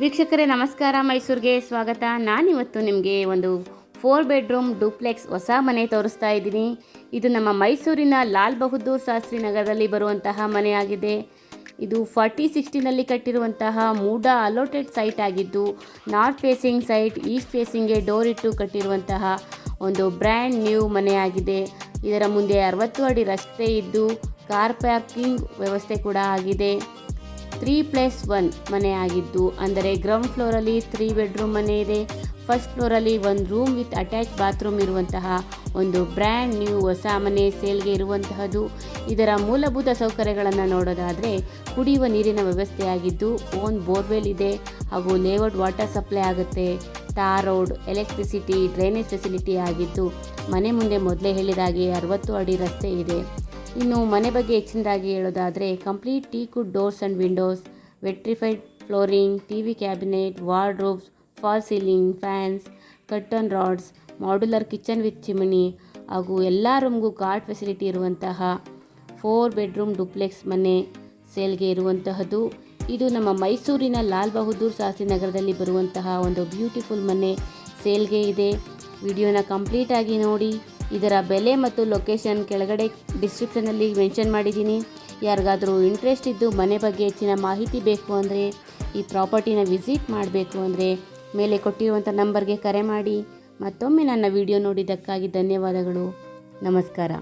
ವೀಕ್ಷಕರೇ ನಮಸ್ಕಾರ, ಮೈಸೂರಿಗೆ ಸ್ವಾಗತ. ನಾನಿವತ್ತು ನಿಮಗೆ ಒಂದು 4 ಬೆಡ್ರೂಮ್ ಡೂಪ್ಲೆಕ್ಸ್ ಹೊಸ ಮನೆ ತೋರಿಸ್ತಾ ಇದ್ದೀನಿ. ಇದು ನಮ್ಮ ಮೈಸೂರಿನ ಲಾಲ್ ಬಹದ್ದೂರ್ ಶಾಸ್ತ್ರಿ ನಗರದಲ್ಲಿ ಬರುವಂತಹ ಮನೆಯಾಗಿದೆ. ಇದು 4060ನಲ್ಲಿ ಕಟ್ಟಿರುವಂತಹ ಮೂಡ ಅಲೋಟೆಡ್ ಸೈಟ್ ಆಗಿದ್ದು, ನಾರ್ತ್ ಫೇಸಿಂಗ್ ಸೈಟ್, ಈಸ್ಟ್ ಫೇಸಿಂಗ್ಗೆ ಡೋರ್ ಇಟ್ಟು ಕಟ್ಟಿರುವಂತಹ ಒಂದು ಬ್ರ್ಯಾಂಡ್ ನ್ಯೂ ಮನೆಯಾಗಿದೆ. ಇದರ ಮುಂದೆ 60 ಅಡಿ ರಸ್ತೆ ಇದ್ದು ಕಾರ್ ಪಾರ್ಕಿಂಗ್ ವ್ಯವಸ್ಥೆ ಕೂಡ ಆಗಿದೆ. 3+1 ಮನೆ ಆಗಿದ್ದು, ಅಂದರೆ ಗ್ರೌಂಡ್ ಫ್ಲೋರಲ್ಲಿ 3 ಬೆಡ್ರೂಮ್ ಮನೆ ಇದೆ. ಫಸ್ಟ್ ಫ್ಲೋರಲ್ಲಿ ಒಂದು ರೂಮ್ ವಿತ್ ಅಟ್ಯಾಚ್ ಬಾತ್ರೂಮ್ ಇರುವಂತಹ ಒಂದು ಬ್ರ್ಯಾಂಡ್ ನ್ಯೂ ಹೊಸ ಮನೆ ಸೇಲ್ಗೆ ಇರುವಂತಹದ್ದು. ಇದರ ಮೂಲಭೂತ ಸೌಕರ್ಯಗಳನ್ನು ನೋಡೋದಾದರೆ ಕುಡಿಯುವ ನೀರಿನ ವ್ಯವಸ್ಥೆ ಆಗಿದ್ದು, ಓನ್ ಬೋರ್ವೆಲ್ ಇದೆ ಹಾಗೂ ಲೇಔಟ್ ವಾಟರ್ ಸಪ್ಲೈ ಆಗುತ್ತೆ. Tar road, electricity, drainage facility ಆಗಿದ್ದು, ಮನೆ ಮುಂದೆ ಮೊದಲೇ ಹೇಳಿದಾಗೆ 60 ಅಡಿ ರಸ್ತೆ ಇದೆ. ಇನ್ನು ಮನೆ ಬಗ್ಗೆ ಹೆಚ್ಚಿನದಾಗಿ ಹೇಳೋದಾದರೆ complete teakwood doors and windows, vitrified flooring, TV cabinet, wardrobes, fall ceiling fans, curtain rods, modular kitchen with chimney ಹಾಗೂ ಎಲ್ಲ ರೂಮ್ಗೂ ಕಾರ್ಡ್ ಫೆಸಿಲಿಟಿ ಇರುವಂತಹ 4 ಬೆಡ್ರೂಮ್ ಡೂಪ್ಲೆಕ್ಸ್ ಮನೆ ಸೇಲ್ಗೆ ಇರುವಂತಹದ್ದು. ಇದು ನಮ್ಮ ಮೈಸೂರಿನ ಲಾಲ್ ಬಹದ್ದೂರ್ ಶಾಸ್ತ್ರಿ ನಗರದಲ್ಲಿ ಬರುವಂತಹ ಒಂದು ಬ್ಯೂಟಿಫುಲ್ ಮನೆ ಸೇಲ್ಗೆ ಇದೆ. ವಿಡಿಯೋನ ಕಂಪ್ಲೀಟಾಗಿ ನೋಡಿ. ಇದರ ಬೆಲೆ ಮತ್ತು ಲೊಕೇಶನ್ ಕೆಳಗಡೆ ಡಿಸ್ಕ್ರಿಪ್ಷನಲ್ಲಿ ಮೆನ್ಷನ್ ಮಾಡಿದ್ದೀನಿ. ಯಾರಿಗಾದರೂ ಇಂಟ್ರೆಸ್ಟ್ ಇದ್ದು ಮನೆ ಬಗ್ಗೆ ಹೆಚ್ಚಿನ ಮಾಹಿತಿ ಬೇಕು ಅಂದರೆ, ಈ ಪ್ರಾಪರ್ಟಿನ ವಿಸಿಟ್ ಮಾಡಬೇಕು ಅಂದರೆ ಮೇಲೆ ಕೊಟ್ಟಿರುವಂಥ ನಂಬರ್ಗೆ ಕರೆ ಮಾಡಿ. ಮತ್ತೊಮ್ಮೆ ನನ್ನ ವಿಡಿಯೋ ನೋಡಿದ್ದಕ್ಕಾಗಿ ಧನ್ಯವಾದಗಳು. ನಮಸ್ಕಾರ.